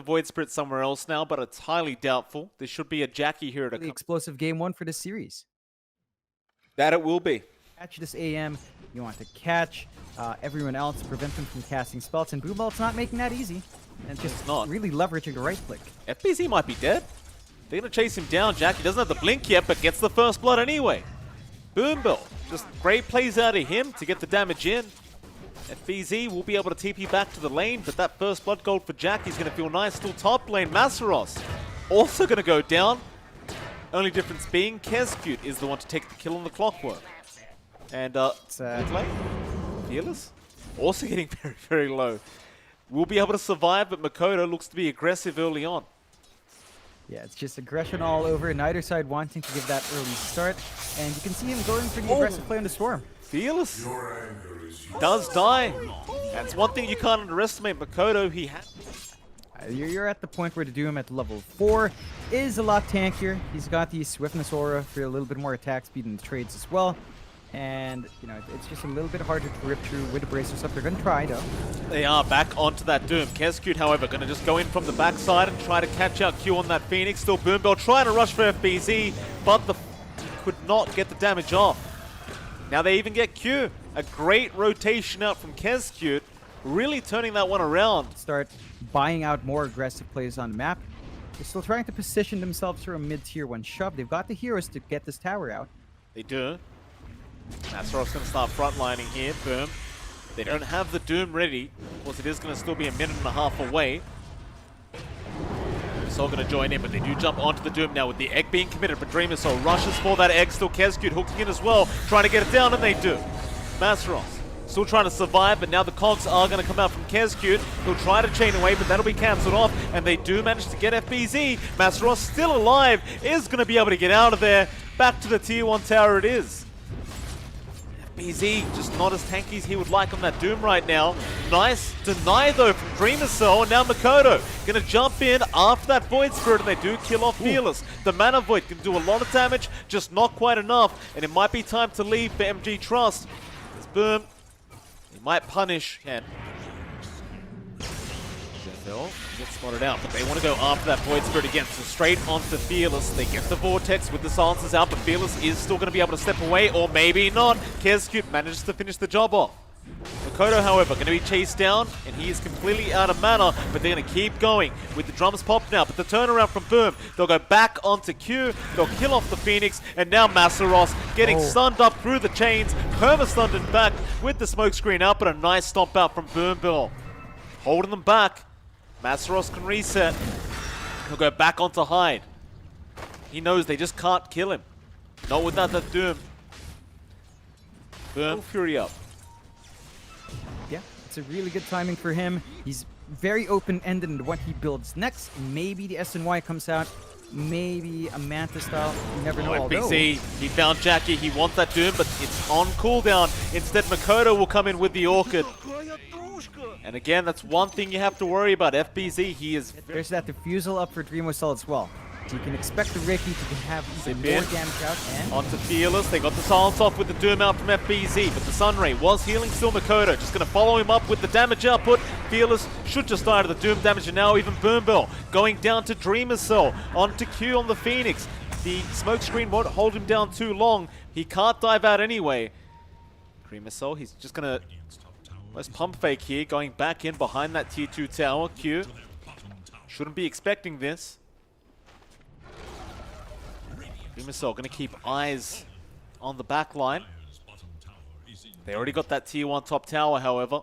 Void Spirit somewhere else now, but it's highly doubtful. There should be a Jackie here to The explosive game one for this series. That it will be. Catch this AM. You want to catch everyone else, prevent them from casting spells, and Boomball's not making that easy. And just not. really leveraging the right click. FBZ might be dead. They're going to chase him down. Jackie doesn't have the blink yet, but gets the first blood anyway. Boombill, just great plays out of him to get the damage in. FBZ will be able to TP back to the lane, but that first blood gold for Jackie's going to feel nice. Still top lane, Masaros also going to go down. Only difference being Kezcute is the one to take the kill on the Clockwork. And mid lane, Fearless also getting very, very low. Will be able to survive, but Makoto looks to be aggressive early on. Yeah, it's just aggression all over. Neither side wanting to give that early start. And you can see him going for the aggressive play on the Storm. Fearless does die. That's one thing you can't underestimate. Makoto, he has... You're at the point where the Doom at level 4 is a lot tankier. He's got the Swiftness Aura for a little bit more attack speed in the trades as well. And, you know, it's just a little bit harder to rip through with the bracers up. They're going to try, though. They are back onto that Doom. Kezcute, however, going to just go in from the backside and try to catch out Q on that Phoenix. Still Boombell trying to rush for FBZ, but could not get the damage off. Now they even get Q. A great rotation out from Kezcute, really turning that one around. Start buying out more aggressive plays on the map. They're still trying to position themselves for a mid-tier 1 shove. They've got the heroes to get this tower out. They do. Masarov's going to start frontlining here. Boom. They don't have the Doom ready. Of course, it is going to still be a minute and a half away. Soul going to join in, but they do jump onto the Doom now with the egg being committed. But Dreamer Soul rushes for that egg. Still Kezcute hooking in as well, trying to get it down, and they do. Masaros still trying to survive, but now the cogs are going to come out from Kezcute. He'll try to chain away, but that'll be cancelled off, and they do manage to get FBZ. Masaros still alive, is going to be able to get out of there. Back to the tier 1 tower it is. FBZ just not as tanky as he would like on that Doom right now. Nice deny though from Dreamer Soul, and now Makoto gonna jump in after that Void Spirit, and they do kill off Fearless. The Mana Void can do a lot of damage, just not quite enough, and it might be time to leave for MG Trust. It's Boom. He might punish, and they'll get spotted out, but they want to go after that Void Spirit again. So straight onto Fearless. They get the Vortex with the silencers out, but Fearless is still going to be able to step away, or maybe not. Kezcute manages to finish the job off. Makoto, however, going to be chased down, and he is completely out of mana, but they're going to keep going with the drums popped now. But the turnaround from Boom, they'll go back onto Q, they'll kill off the Phoenix, and now Masaros getting stunned up through the chains, perma-stunned and back with the smoke screen out, but a nice stomp out from Boombill. Holding them back. Masaros can reset. He'll go back onto Hyde. He knows they just can't kill him. Not without that Doom. Boom, Fury up. Yeah, it's a really good timing for him. He's very open-ended in what he builds next. Maybe the SNY comes out. Maybe a Manta style. You never know. FBZ, he found Jackie. He wants that Doom, but it's on cooldown. Instead, Makoto will come in with the Orchid. And again, that's one thing you have to worry about. FBZ, he is... There's that Diffusal up for Dreamo Cell as well. So you can expect the Ricky to have even more damage out. And onto Fearless. They got the silence off with the Doom out from FBZ, but the Sunray was healing still Makoto. Just going to follow him up with the damage output. Fearless should just die to the Doom damage, and now even Boombill going down to Dreamer Cell. Onto Q on the Phoenix. The smoke screen won't hold him down too long. He can't dive out anyway. Dreamer Cell, he's just going to... Let's pump fake here, going back in behind that tier 2 tower. Q shouldn't be expecting this. Dreamer going to keep eyes on the back line. They already got that tier 1 top tower, however.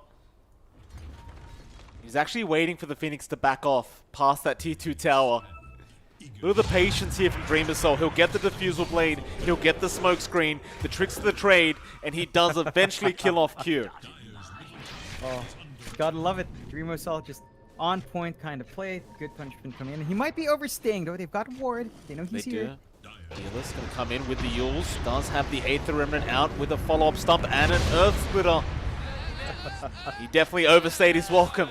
He's actually waiting for the Phoenix to back off past that tier 2 tower. Look at the patience here from Dreamer Soul. He'll get the Diffusal Blade, he'll get the smoke screen, the tricks of the trade, and he does eventually kill off Q. Oh, gotta love it. Dreamo Cell just on point kind of play. Good punishment coming in. He might be overstaying though. They've got Ward. They know he's here. Fearless gonna come in with the Yules. Does have the Aether Remnant out with a follow-up stump and an Earth Splitter. He definitely overstayed his welcome.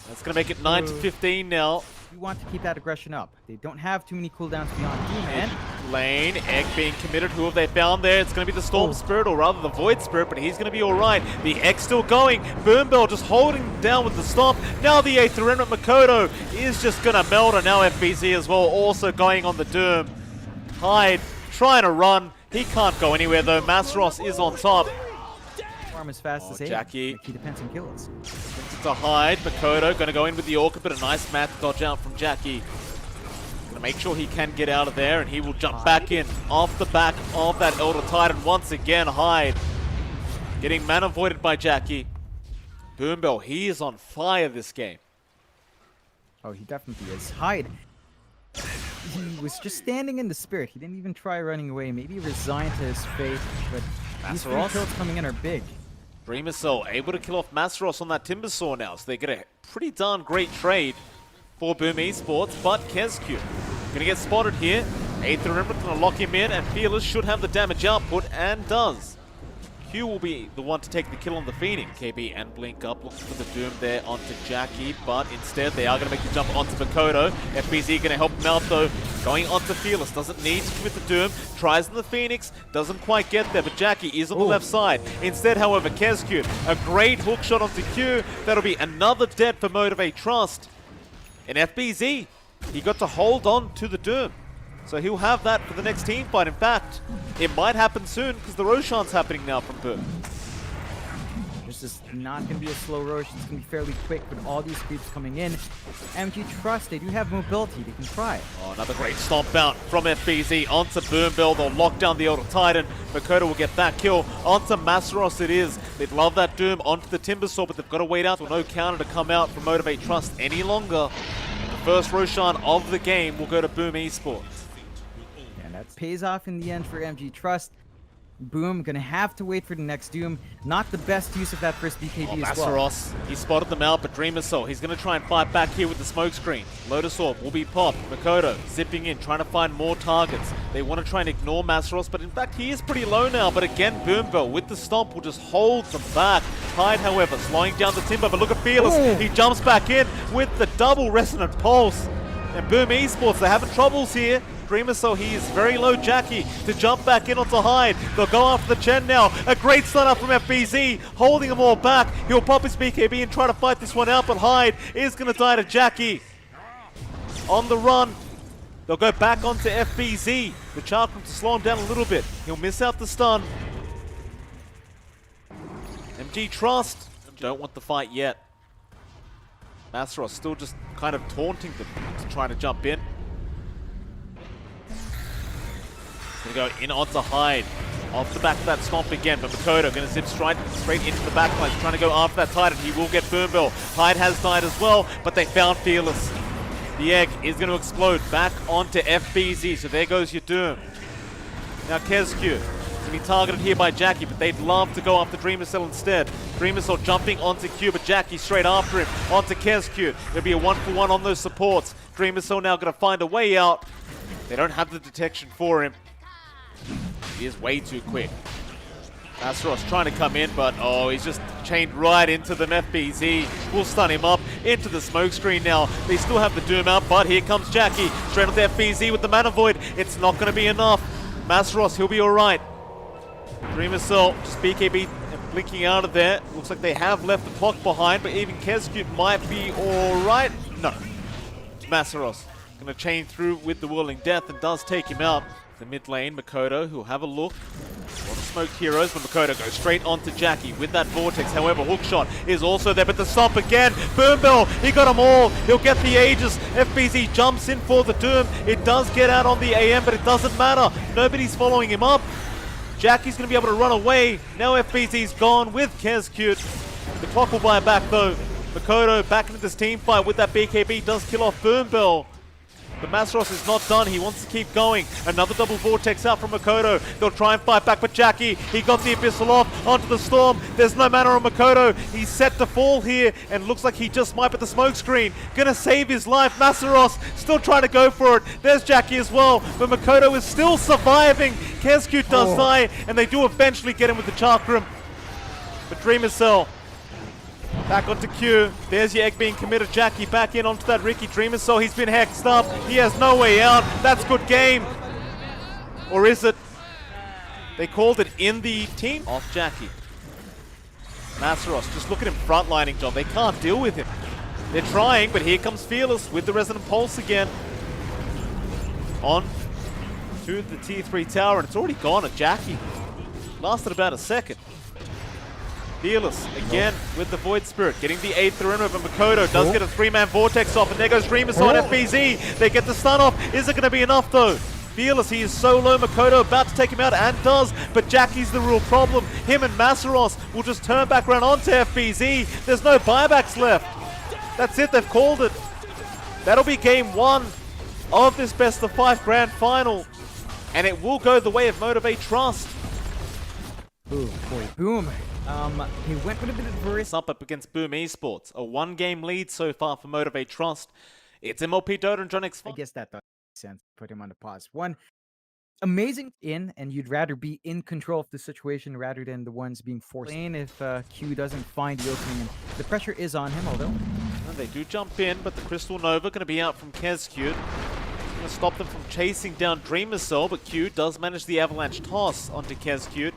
That's gonna make it 9 to 15 now. You want to keep that aggression up. They don't have too many cooldowns beyond Doom, and lane, Egg being committed. Who have they found there? It's going to be the Storm Spirit, or rather the Void Spirit, but he's going to be alright. The Egg still going. Boombell just holding down with the stomp. Now the 8th Remnant Makoto is just going to melt, and now FBZ as well, also going on the Doom. Hyde trying to run. He can't go anywhere though. Masros is on top. Farm as fast as Jackie. He depends on kills. To Hyde. Makoto going to go in with the Orchid, but a nice mat dodge out from Jackie. Gonna make sure he can get out of there, and he will jump back in off the back of that Elder Titan once again. Hyde getting mana voided by Jackie. Boombell, he is on fire this game. Oh, he definitely is. Hyde, he was just standing in the spirit. He didn't even try running away. Maybe resigned to his fate, but these 3 kills coming in are big. Dreamer Soul able to kill off Masaros on that Timbersaw now, so they get a pretty darn great trade for Boom Esports, but KezQ gonna get spotted here. 8th Remnant gonna lock him in, and Fearless should have the damage output, and does. Q will be the one to take the kill on the Phoenix. KB and Blink up, looking for the Doom there onto Jackie, but instead they are going to make the jump onto Makoto. FBZ going to help him out though, going onto Fearless, doesn't need to commit the Doom, tries on the Phoenix, doesn't quite get there, but Jackie is on the left side. Instead, however, KezQ, a great hook shot onto Q, that'll be another dead for Motivate Trust. And FBZ, he got to hold on to the Doom. So he'll have that for the next team fight. In fact, it might happen soon because the Roshan's happening now from Boom. This is not going to be a slow Rosh. It's going to be fairly quick with all these creeps coming in. MG Trust, they do have mobility. They can try. Oh, another great stomp out from FBZ onto Boombell. They'll lock down the Elder Titan. Makoto will get that kill. Onto Masaros it is. They'd love that Doom onto the Timbersaw, but they've got to wait out for no counter to come out from Motivate Trust any longer. The first Roshan of the game will go to Boom Esports. And that pays off in the end for MG Trust. Boom, gonna have to wait for the next Doom. Not the best use of that first BKB as well. Masaros, he spotted them out, but Dreamer Soul, he's gonna try and fight back here with the smoke screen. Lotus Orb will be popped. Makoto zipping in, trying to find more targets. They want to try and ignore Masaros, but in fact he is pretty low now. But again, Boombell with the stomp will just hold them back. Hyde, however, slowing down the Timber, but look at Fearless. He jumps back in with the double Resonant Pulse. And Boom Esports, they're having troubles here. Dreamer Soul, he is very low. Jackie to jump back in onto Hyde. They'll go after the Chen now. A great stun up from FBZ, holding them all back. He'll pop his BKB and try to fight this one out, but Hyde is going to die to Jackie. On the run, they'll go back onto FBZ. The Chakram to slow him down a little bit. He'll miss out the stun. MG Trust don't want the fight yet. Masaros still just kind of taunting them to trying to jump in. Gonna go in onto Hyde. Off the back of that stomp again, but Makoto gonna zip straight into the backline, trying to go after that Titan. He will get Boombell. Hyde has died as well, but they found Fearless. The egg is gonna explode back onto FBZ, so there goes your Doom. Now KezQ to be targeted here by Jackie, but they'd love to go after Dreamer Cell instead. Dreamer Cell jumping onto Q, but Jackie straight after him onto KezQ. It'll be a 1-for-1 on those supports. Dreamer Cell now gonna find a way out. They don't have the detection for him. He is way too quick. Masaros trying to come in, but oh, he's just chained right into them. FBZ will stun him up into the smoke screen now. They still have the Doom out, but here comes Jackie. Straight onto FBZ with the Mana Void. It's not going to be enough. Masaros, he'll be alright. Dreamer Cell, just BKB and blinking out of there. Looks like they have left the clock behind, but even KezQ might be alright. No. Masaros going to chain through with the Whirling Death and does take him out. The mid lane, Makoto, who'll have a look. A lot of smoked heroes, but Makoto goes straight onto Jackie with that Vortex. However, Hookshot is also there, but the stomp again. Boombell, he got them all. He'll get the Aegis. FBZ jumps in for the Doom. It does get out on the AM, but it doesn't matter. Nobody's following him up. Jackie's going to be able to run away. Now FBZ's gone with KezQ. The clock will buy back though. Makoto back into this team fight with that BKB. Does kill off Boombell. But Masaros is not done. He wants to keep going. Another double Vortex out from Makoto. They'll try and fight back, but Jackie, he got the Abyssal off onto the Storm. There's no mana on Makoto. He's set to fall here, and looks like he just might at the smoke screen. Gonna save his life. Masaros still trying to go for it. There's Jackie as well, but Makoto is still surviving. KezQ does die, and they do eventually get him with the Chakram. But Dreamer Cell back onto Q. There's your egg being committed. Jackie back in onto that Ricky Dreamer. So he's been hexed up. He has no way out. That's good game. Or is it? They called it in the team off Jackie. Masaros, just look at him frontlining, John. They can't deal with him. They're trying, but here comes Fearless with the Resonant Pulse again. On to the tier 3 tower, and it's already gone at Jackie. Lasted about a second. Fearless again with the Void Spirit, getting the Aether in, but Makoto does get a 3-man Vortex off, and there goes Dreamus on FBZ. They get the stun off. Is it going to be enough though? Fearless, he is so low. Makoto about to take him out, and does, but Jackie's the real problem. Him and Masaros will just turn back around onto FBZ. There's no buybacks left. That's it, they've called it. That'll be game 1 of this best of 5 grand final, and it will go the way of Motivate Trust. Boom, boy, boom. He went with a bit of risk. Up against Boom Esports, a 1-game lead so far for Motivate Trust. It's MLP Dota and John X. I guess that does make sense. Put him on the pause. One, amazing in, and you'd rather be in control of the situation rather than the ones being forced in if Q doesn't find the opening. And the pressure is on him, although. And they do jump in, but the Crystal Nova going to be out from Kezcute. Going to stop them from chasing down Dreamer Cell, but Q does manage the Avalanche toss onto Kezcute.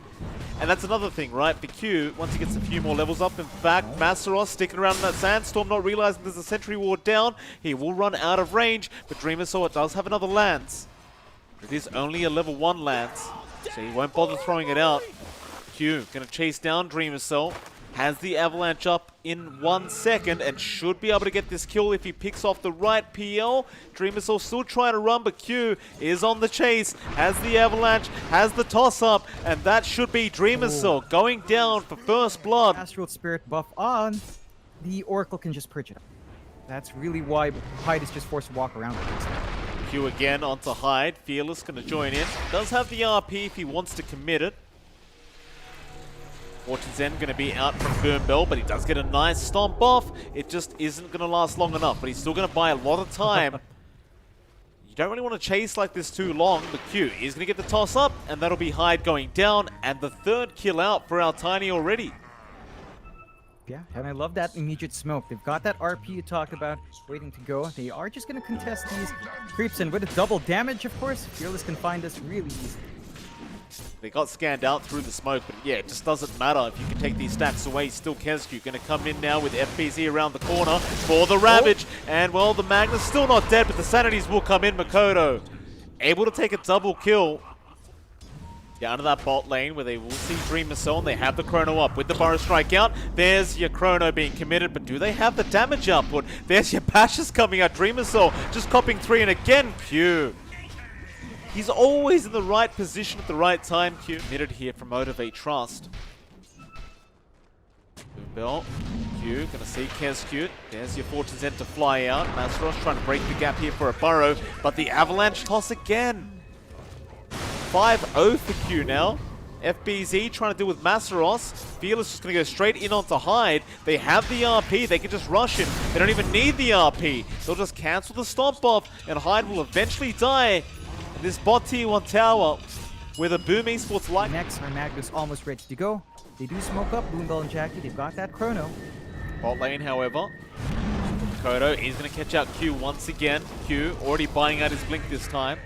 And that's another thing, right? For Q, once he gets a few more levels up, in fact, Masaros sticking around in that Sandstorm, not realizing there's a Sentry Ward down. He will run out of range, but Dreamer Cell does have another Lance. It is only a level 1 Lance, so he won't bother throwing it out. Q going to chase down Dreamer Cell. Has the Avalanche up in 1 second and should be able to get this kill if he picks off the right PL. Dreamer Cell still trying to run, but Q is on the chase. Has the Avalanche, has the toss up, and that should be Dreamer Cell going down for first blood. Astral Spirit buff on, the Oracle can just purge it up. That's really why Hyde is just forced to walk around with this. Q again onto Hyde. Fearless going to join in. Does have the RP if he wants to commit it. Fortune's End going to be out from Boom Bell, but he does get a nice stomp off. It just isn't going to last long enough, but he's still going to buy a lot of time. You don't really want to chase like this too long, but Q is going to get the toss up, and that'll be Hyde going down, and the 3rd kill out for our Tiny already. Yeah, and I love that immediate smoke. They've got that RP you talked about waiting to go. They are just going to contest these creeps, and with a double damage, of course, Fearless can find this really easy. They got scanned out through the smoke, but yeah, it just doesn't matter if you can take these stacks away. Still Kezcute going to come in now with FBZ around the corner for the Ravage. And, well, the Magnus still not dead, but the Sanities will come in. Makoto able to take a double kill down to that bot lane where they will see Dreamer Cell, and they have the Chrono up with the Burrow Strike out. There's your Chrono being committed, but do they have the damage output? There's your Bashes coming out. Dreamer Cell just copping 3, and again, Q. He's always in the right position at the right time, Q. Committed here from Motivate Trust. Boom Bell. Q gonna see Kezcute. There's your Fortune's End to fly out. Masaros trying to break the gap here for a burrow, but the Avalanche toss again. 5-0 for Q now. FBZ trying to deal with Masaros. Fearless just going to go straight in onto Hyde. They have the RP. They can just rush him. They don't even need the RP. They'll just cancel the stomp off, and Hyde will eventually die. This bot tier 1 tower with a Boom Esports like. Next, our Magnus almost ready to go. They do smoke up Boom Bell and Jackie. They've got that Chrono. Bot lane, however. Kodo is going to catch out Q once again. Q already buying out his blink this time.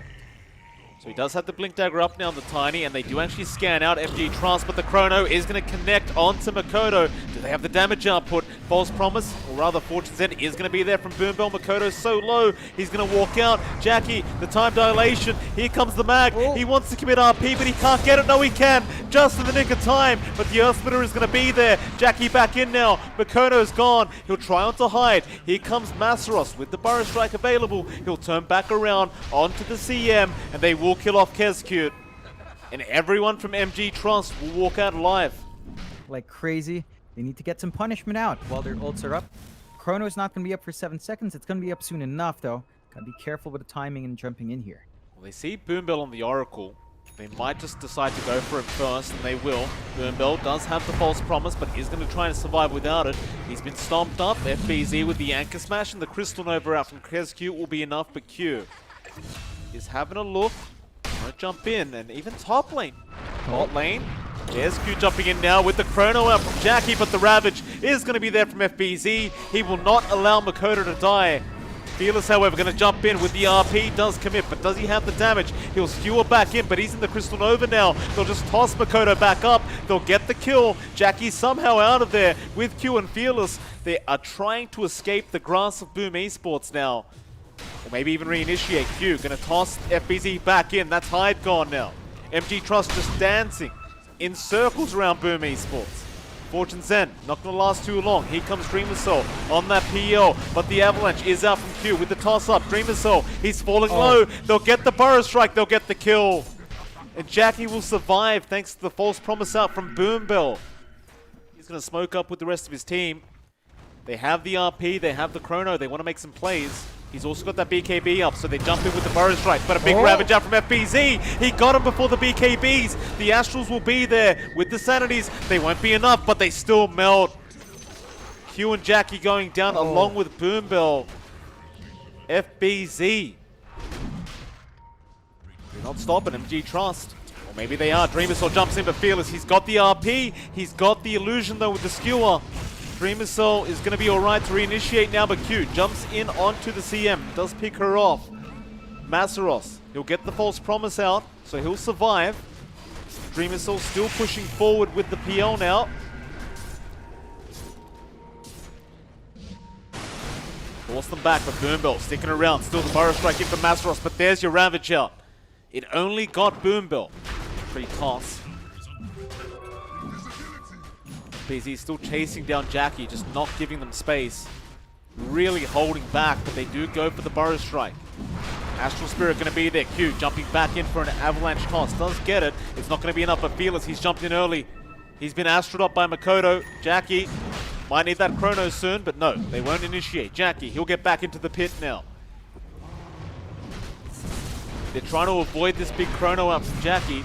So he does have the Blink Dagger up now on the Tiny, and they do actually scan out FG Trust, but the Chrono is going to connect onto Makoto. Do they have the damage output? False Promise, or rather Fortune's End, is going to be there from Boom Bell. Makoto's so low, he's going to walk out. Jackie, the time dilation. Here comes the Mag. He wants to commit RP, but he can't get it. No, he can. Just in the nick of time, but the Earth Splitter is going to be there. Jackie back in now. Makoto's gone. He'll try on to Hyde. Here comes Masaros with the Burrow Strike available. He'll turn back around onto the CeeM, and they will kill off Kezcute. And everyone from MG Trust will walk out alive. Like crazy. They need to get some punishment out while their ults are up. Chrono's not going to be up for 7 seconds. It's going to be up soon enough, though. Gotta be careful with the timing and jumping in here. Well, they see Boom Bell on the Oracle. They might just decide to go for it first, and they will. Boom Bell does have the False Promise, but is going to try and survive without it. He's been stomped up. FBZ with the Anchor Smash, and the Crystal Nova out from Kezcute will be enough, but Q is having a look. Won't jump in, and even top lane. Bot lane. There's Q jumping in now with the Chrono out from Jackie, but the Ravage is going to be there from FBZ. He will not allow Makoto to die. Fearless, however, going to jump in with the RP, does commit, but does he have the damage? He'll skewer back in, but he's in the Crystal Nova now. They'll just toss Makoto back up. They'll get the kill. Jackie somehow out of there with Q and Fearless. They are trying to escape the grasp of Boom Esports now. Or maybe even reinitiate. Q going to toss FBZ back in. That's Hyde gone now. MG Trust just dancing in circles around Boom Esports. Fortune Zen, not going to last too long. Here comes Dreamer Soul on that PL, but the Avalanche is out from Q with the toss-up. Dreamer Soul, he's falling low. They'll get the Burrow Strike, they'll get the kill. And Jackie will survive thanks to the false promise out from Boombell. He's going to smoke up with the rest of his team. They have the RP, they have the Chrono, they want to make some plays. He's also got that BKB up, so they jump in with the Burrow Strike. But a big Ravage out from FBZ. He got him before the BKBs. The Astrals will be there with the Sanities. They won't be enough, but they still melt. Q and Jackie going down along with Boombell. FBZ. They're not stopping MG Trust. Or maybe they are. Dreamersaw jumps in, but Fearless. He's got the RP. He's got the illusion, though, with the skewer. Dreamersaw is going to be alright to reinitiate now, but Q jumps in onto the CeeM, does pick her off. Masaros, he'll get the false promise out, so he'll survive. Dreamersaw still pushing forward with the PL now. Force them back, but Boombell sticking around, still the Burrow Strike in for Masaros, but there's your Ravage out. It only got Boombell. Free toss. BZ still chasing down Jackie, just not giving them space. Really holding back, but they do go for the Burrow Strike. Astral Spirit going to be there. Q jumping back in for an Avalanche toss. Does get it. It's not going to be enough for Fearless. He's jumped in early. He's been astraled up by Makoto. Jackie might need that Chrono soon, but no, they won't initiate. Jackie, he'll get back into the pit now. They're trying to avoid this big Chrono out from Jackie.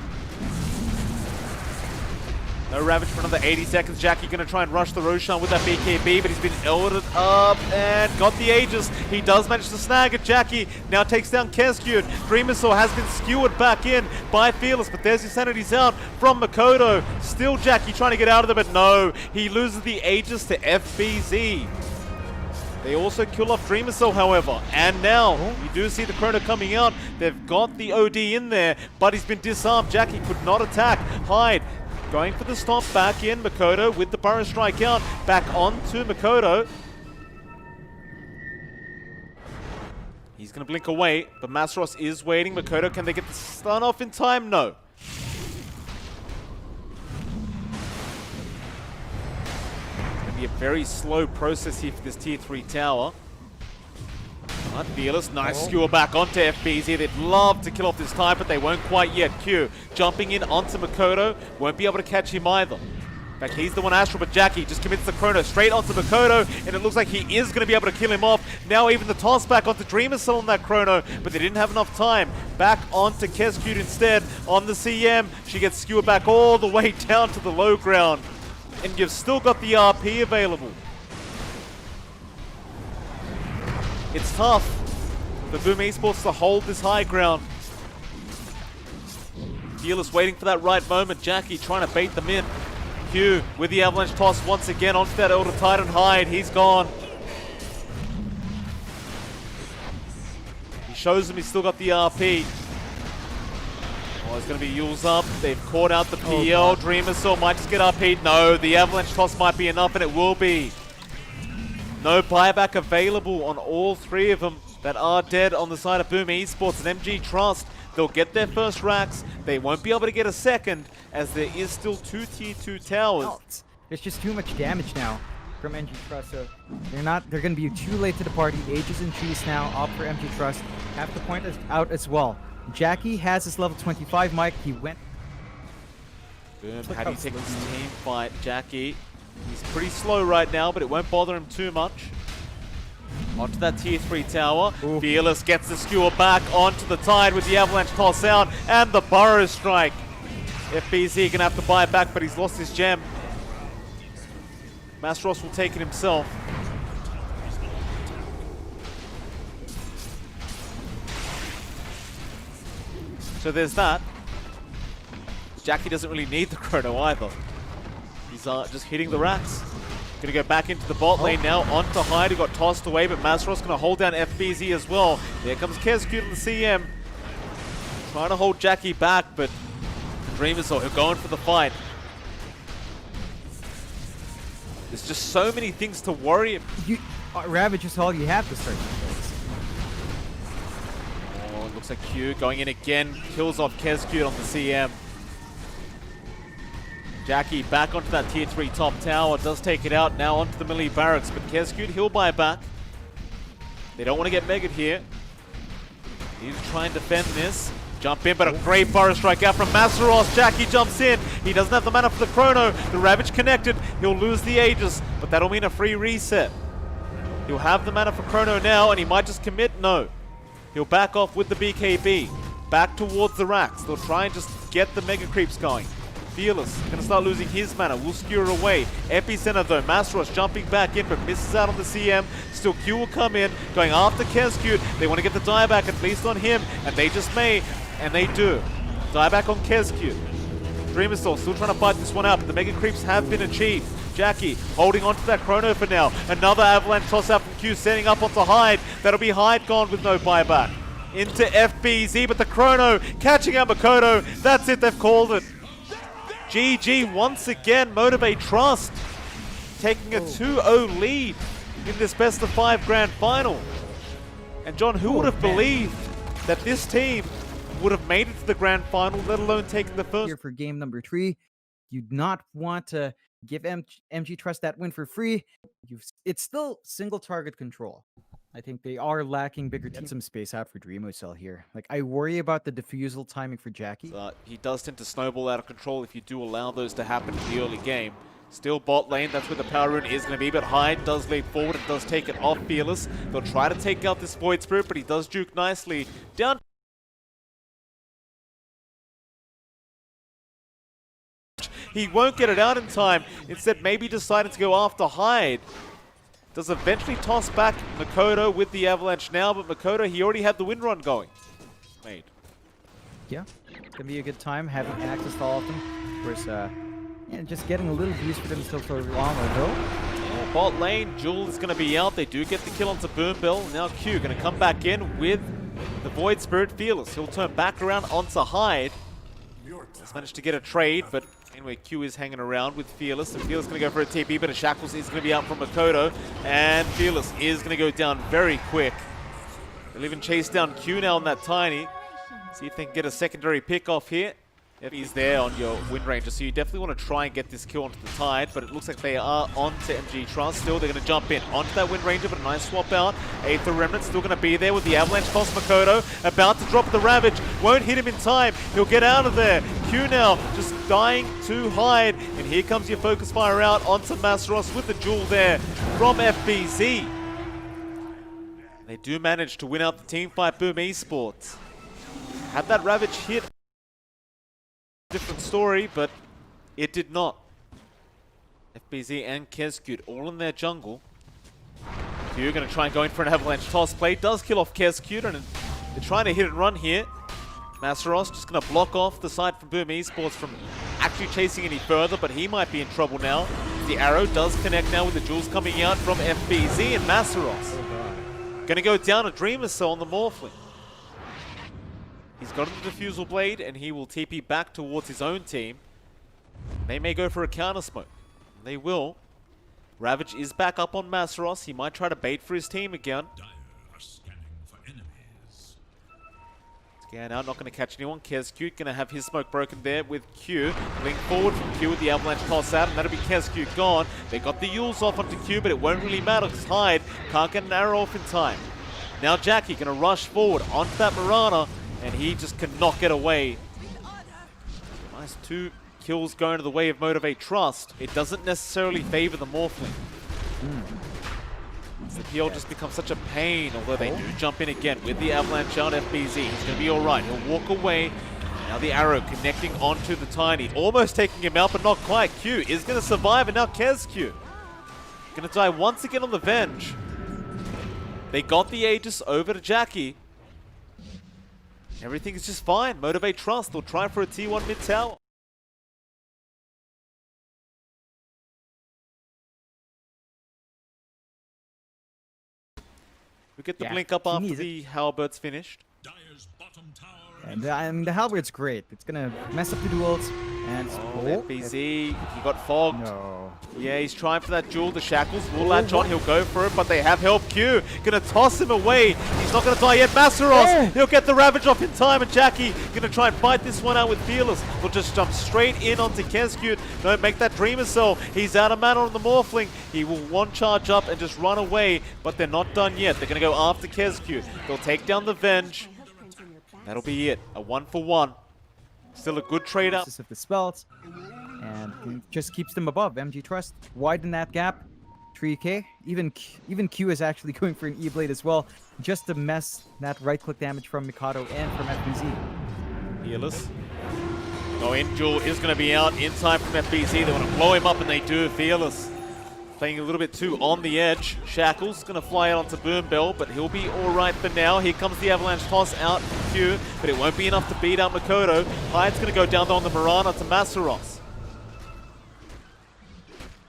No Ravage for another 80 seconds. Jackie going to try and rush the Roshan with that BKB, but he's been eldered up and got the Aegis. He does manage to snag it. Jackie now takes down Keskyud. Dreamersaw has been skewered back in by Fearless, but there's his Sanity's out from Makoto. Still Jackie trying to get out of there, but no. He loses the Aegis to FBZ. They also kill off Dreamersaw, however. And now, you do see the Chrono coming out. They've got the OD in there, but he's been disarmed. Jackie could not attack. Hyde going for the stomp back in. Makoto with the Burrow Strike out. Back onto Makoto. He's going to blink away, but Masaros is waiting. Makoto, can they get the stun off in time? No. It's going to be a very slow process here for this tier 3 tower. But Fearless, nice skewer back onto FBZ. They'd love to kill off this time, but they won't quite yet. Q jumping in onto Makoto. Won't be able to catch him either. In fact, he's the one astral, but Jackie just commits the Chrono straight onto Makoto, and it looks like he is going to be able to kill him off. Now even the toss back onto Dreamersaw on that Chrono, but they didn't have enough time. Back onto Keskyud instead on the CeeM. She gets skewered back all the way down to the low ground. And you've still got the RP available. It's tough for Boom Esports to hold this high ground. Fearless waiting for that right moment. Jackie trying to bait them in. Q with the Avalanche toss once again onto that Elder Titan Hyde. He's gone. He shows them he's still got the RP. Oh, it's going to be Yule's up. They've caught out the PL. Dreamersaw might just get RP'd. No, the Avalanche toss might be enough, and it will be. No buyback available on all three of them that are dead on the side of Boom Esports and MG Trust. They'll get their first racks. They won't be able to get a second, as there is still 2 tier 2 towers. There's just too much damage now from MG Trust, so they're going to be too late to the party. Aegis and Cheese now opt for MG Trust. Half the point is out as well. Jackie has his level 25 mic. He went. Boom, how do you take this team fight? Jackie, he's pretty slow right now, but it won't bother him too much. Onto that tier 3 tower. Ooh. Fearless gets the skewer back onto the Tide with the Avalanche toss out and the Burrow Strike. FBZ gonna have to buy it back, but he's lost his gem. Masaros will take it himself. So there's that. Jackie doesn't really need the Chrono either. He's just hitting the racks. Gonna go back into the bot lane now, onto Hyde, who got tossed away, but Mazros gonna hold down FBZ as well. There comes CeeM on the CeeM. Trying to hold Jackie back, but Dreamers are going for the fight. There's just so many things to worry about. Ravage is all you have to start. Oh, it looks like Q going in again, kills off CeeM on the CeeM. Jackie back onto that tier 3 top tower, does take it out, now onto the melee barracks, but CeeM, he'll buy back. They don't want to get megged here. He's trying to defend this. Jump in, but a great forest strike out from Masaros. Jackie jumps in. He doesn't have the mana for the Chrono. The Ravage connected. He'll lose the Aegis, but that'll mean a free reset. He'll have the mana for Chrono now, and he might just commit. No. He'll back off with the BKB. Back towards the racks. They'll try and just get the Mega Creeps going. Fearless gonna start losing his mana. Will skewer away. Epicenter though. Masaros jumping back in, but misses out on the CeeM. Still Q will come in, going after CeeM. They want to get the dieback at least on him, and they just may, and they do. Dieback on CeeM. Dreamer still trying to fight this one out, but the Mega Creeps have been achieved. Jackie holding on to that Chrono for now. Another avalanche toss out from Q, setting up onto Hyde. That'll be Hyde gone with no buyback. Into FBZ, but the Chrono catching out Makoto. That's it, they've called it. GG once again, Motivate Trust taking a 2-0 lead in this best of 5 grand final. And John, who would have believed that this team would have made it to the grand final, let alone taking the first? Here for game number 3, you'd not want to give MG Trust that win for free. It's still single target control. I think they are lacking bigger teams. Some space out for Dreamocell here. Like, I worry about the defusal timing for Jackie. He does tend to snowball out of control if you do allow those to happen in the early game. Still bot lane, that's where the power rune is going to be, but Hyde does leap forward and does take it off Fearless. They'll try to take out this Void Spirit, but he does juke nicely. Down. He won't get it out in time. Instead, maybe decided to go after Hyde. Does eventually toss back Makoto with the Avalanche now, but Makoto, he already had the win run going. Made. Yeah, gonna be a good time having access to all of them. Of course, yeah, just getting a little views for them still for long ago. Yeah, bot lane, Jewel is gonna be out. They do get the kill onto Boombill. Now Q gonna come back in with the Void Spirit Fearless. He'll turn back around onto Hyde. He's managed to get a trade, but anyway, Q is hanging around with Fearless, and Fearless is going to go for a TP, but a Shackles is going to be out from Makoto, and Fearless is going to go down very quick. They'll even chase down Q now on that Tiny. See if they can get a secondary pick off here. If he's there on your Wind Ranger, so you definitely want to try and get this kill onto the Tide, but it looks like they are onto MG Trust. Still, they're going to jump in onto that Wind Ranger, but a nice swap out. Aether Remnant still going to be there with the Avalanche toss. Makoto about to drop the Ravage. Won't hit him in time. He'll get out of there. Q now just dying to Hyde, and here comes your focus fire out onto Masaros with the Jewel there from FBZ. They do manage to win out the Teamfight Boom Esports. Had that Ravage hit, different story, but it did not. FBZ and CeeM all in their jungle. Q going to try and go in for an avalanche toss play. Does kill off CeeM, and they're trying to hit and run here. Masaros just going to block off the side from Boom Esports from actually chasing any further, but he might be in trouble now. The arrow does connect now with the jewels coming out from FBZ, and Masaros going to go down a Dreamer Cell on the Morphling. He's got the Diffusal Blade, and he will TP back towards his own team. They may go for a counter smoke. They will. Ravage is back up on Masaros. He might try to bait for his team again. Scan out, not going to catch anyone. CeeM going to have his smoke broken there with Q. Link forward from Q with the Avalanche toss out, and that'll be CeeM gone. They got the Yules off onto Q, but it won't really matter because Hyde can't get an arrow off in time. Now Jackie going to rush forward onto that Mirana, and he just cannot get away. Nice 2 kills going to the way of Motivate Trust. It doesn't necessarily favor the Morphling. The PL just becomes such a pain, although they do jump in again with the Avalanche out. FBZ. He's going to be alright. He'll walk away. Now the arrow connecting onto the Tiny. Almost taking him out, but not quite. Q is going to survive, and now CeeM going to die once again on the Venge. They got the Aegis over to Jackie. Everything is just fine. Motivate Trust. They'll try for a T1 mid tower. We get the Yeah, blink up he after needs it. the Halbert's finished. And I mean, the Halbert's great. It's gonna mess up the duels. And FBZ, he got fogged. No. Yeah, he's trying for that duel. The Shackles will latch on. He'll go for it, but they have help Q. Gonna toss him away. He's not gonna die yet. Masaros, he'll get the Ravage off in time, and Jackie gonna try and fight this one out with Fearless. He'll just jump straight in onto Keskute. No, make that Dreamer Cell. He's out of mana on the Morphling. He will one charge up and just run away, but they're not done yet. They're gonna go after Keskute. They'll take down the Venge. That'll be it. A 1-for-1. Still a good trade up. Of the spells, and it just keeps them above. MG Trust widen that gap. 3k. Even Q is actually going for an E-Blade as well, just to mess that right-click damage from Mikado and from FBZ. Fearless. Go in. Jewel is going to be out in time from FBZ. They want to blow him up, and they do. Fearless playing a little bit too on the edge. Shackles going to fly out onto Boom Bell, but he'll be all right for now. Here comes the Avalanche toss out from Q, but it won't be enough to beat out Makoto. Hyde's going to go down on the Mirana to Masaros.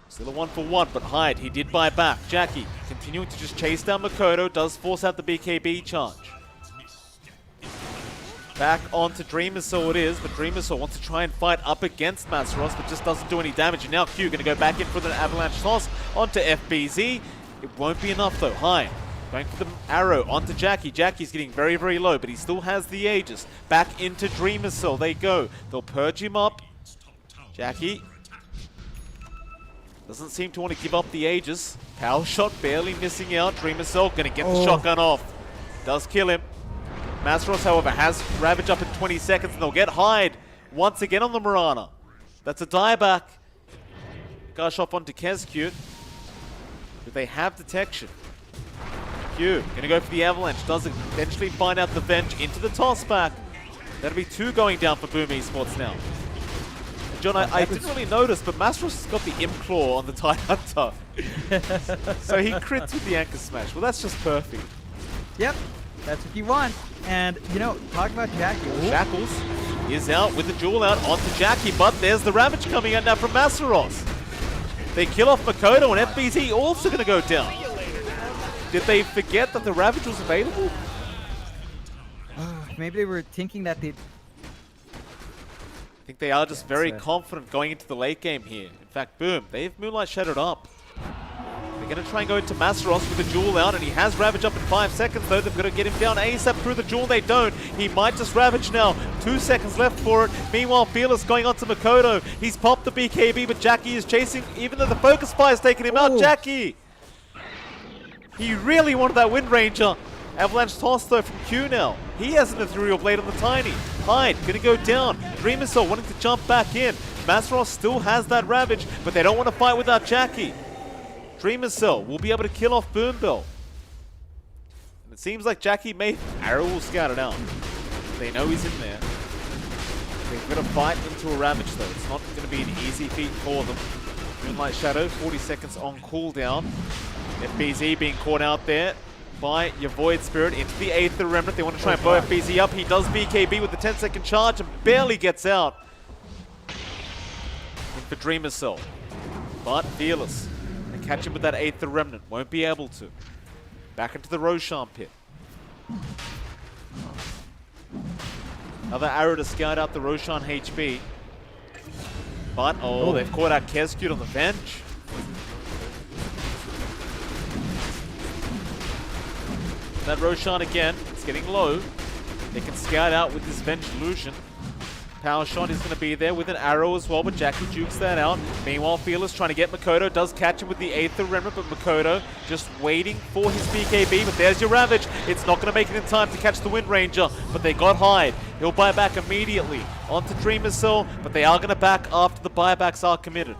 Still a 1-for-1, but Hyde, he did buy back. Jackie continuing to just chase down Makoto, does force out the BKB charge. Back onto Dreamer Soul it is, but Dreamer Soul wants to try and fight up against Masaros, but just doesn't do any damage. And now Q going to go back in for the Avalanche toss onto FBZ. It won't be enough though. Hyde going for the arrow onto Jackie. Jackie's getting very, very low, but he still has the Aegis. Back into Dreamer Soul they go. They'll purge him up. Jackie doesn't seem to want to give up the Aegis. Power shot barely missing out. Dreamer Soul going to get the shotgun off. Does kill him. Masaros, however, has Ravage up in 20 seconds, and they'll get Hyde once again on the Mirana. That's a dieback. Gush off onto Keskute. But they have detection. Q, gonna go for the Avalanche. Does eventually find out the Venge into the toss back. That'll be 2 going down for Boom Esports now. And John, I didn't really notice, but Masaros has got the Imp Claw on the Tide Hunter. So he crits with the Anchor Smash. Well, that's just perfect. Yep, that's what you want. And, you know, talk about Jackie. Shackles is out with the Jewel out onto Jackie, but there's the Ravage coming out now from Masaros. They kill off Makoto, and FBZ also going to go down. Did they forget that the Ravage was available? Maybe they were thinking that they'd... I think they are just very confident going into the late game here. In fact, boom, they've Moonlight Shadowed up. They're going to try and go into Masaros with the Jewel out, and he has Ravage up in 5 seconds, though. They've got to get him down ASAP through the Jewel. They don't. He might just Ravage now. 2 seconds left for it. Meanwhile, Fearless going on to Makoto. He's popped the BKB, but Jackie is chasing, even though the Focus Fire's taking him out. Jackie! He really wanted that Wind Ranger. Avalanche toss, though, from Q now. He has an Ethereal Blade on the Tiny. Hyde going to go down. Dreamer Soul wanting to jump back in. Masaros still has that Ravage, but they don't want to fight without Jackie. Dreamer Cell will be able to kill off Boom Bell. And it seems like Jackie may... Arrow will scout it out. They know he's in there. They're going to fight into a Ravage though. It's not going to be an easy feat for them. Moonlight Shadow, 40 seconds on cooldown. FBZ being caught out there by your Void Spirit into the Aether Remnant. They want to try and blow FBZ up. He does BKB with the 10-second charge and barely gets out. In for Dreamer Cell. But Fearless. Catch him with that Aether Remnant. Won't be able to. Back into the Roshan pit. Another arrow to scout out the Roshan HB. But, they've caught out Keskute on the bench. That Roshan again. It's getting low. They can scout out with this bench illusion. Power shot is going to be there with an arrow as well, but Jackie jukes that out. Meanwhile, Fearless trying to get Makoto, does catch him with the Aether Remnant, but Makoto just waiting for his BKB, but there's your Ravage. It's not going to make it in time to catch the Wind Ranger, but they got Hyde. He'll buy back immediately onto Dreamer Cell, but they are going to back after the buybacks are committed.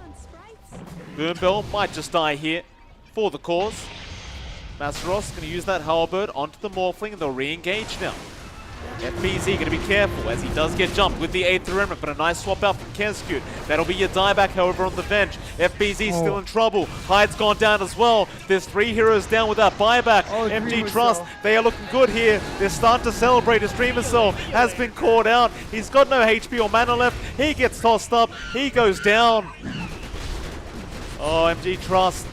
Boom Bell might just die here for the cause. Masaros going to use that Halberd onto the Morphling, and they'll re-engage now. FBZ going to be careful as he does get jumped with the Aether Remnant, but a nice swap out from Keskute. That'll be your dieback, however, on the Venge. FBZ still in trouble. Hyde's gone down as well. There's 3 heroes down with that buyback. MG Trust, they are looking good here. They're starting to celebrate as Dreamer Cell has been caught out. He's got no HP or mana left. He gets tossed up. He goes down. Oh, MG Trust.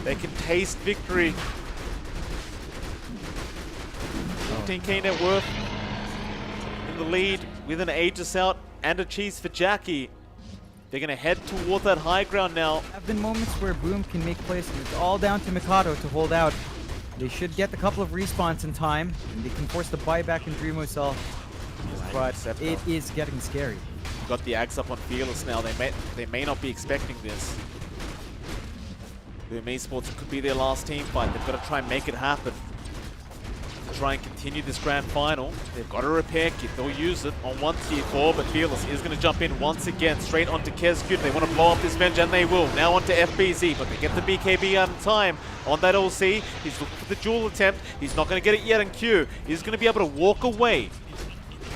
They can taste victory. 15k net worth in the lead with an Aegis out and a cheese for Jackie. They're going to head toward that high ground now. There have been moments where Boom can make plays, and it's all down to Mikado to hold out. They should get a couple of respawns in time, and they can force the buyback in Dreamo Cell. But it is getting scary. Got the Axe up on Fearless now. They may not be expecting this. Boom Esports could be their last team fight. They've got to try and make it happen. Try and continue this grand final. They've got a repair kit. They'll use it on one tier 4, but Fearless is going to jump in once again, straight onto Kezcute. They want to blow up this Venge, and they will. Now onto FBZ, but they get the BKB out in time on that LC. He's looking for the duel attempt. He's not going to get it yet in Q. He's going to be able to walk away.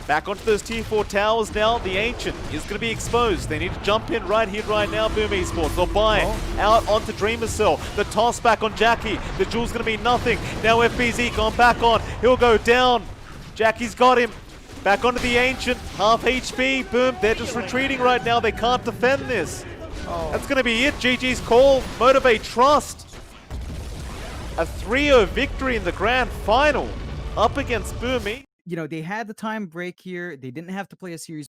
Back onto those tier 4 towers now. The Ancient is going to be exposed. They need to jump in right here, right now. Boom Esports. They'll buy out onto Dreamer Cell. The toss back on Jackie. The duel's going to be nothing. Now FBZ gone back on. He'll go down. Jackie's got him. Back onto the Ancient. Half HP. Boom. They're just retreating right now. They can't defend this. That's going to be it. GG's call. Motivate Trust. A 3-0 victory in the grand final. Up against Boom. You know, they had the time break here. They didn't have to play a series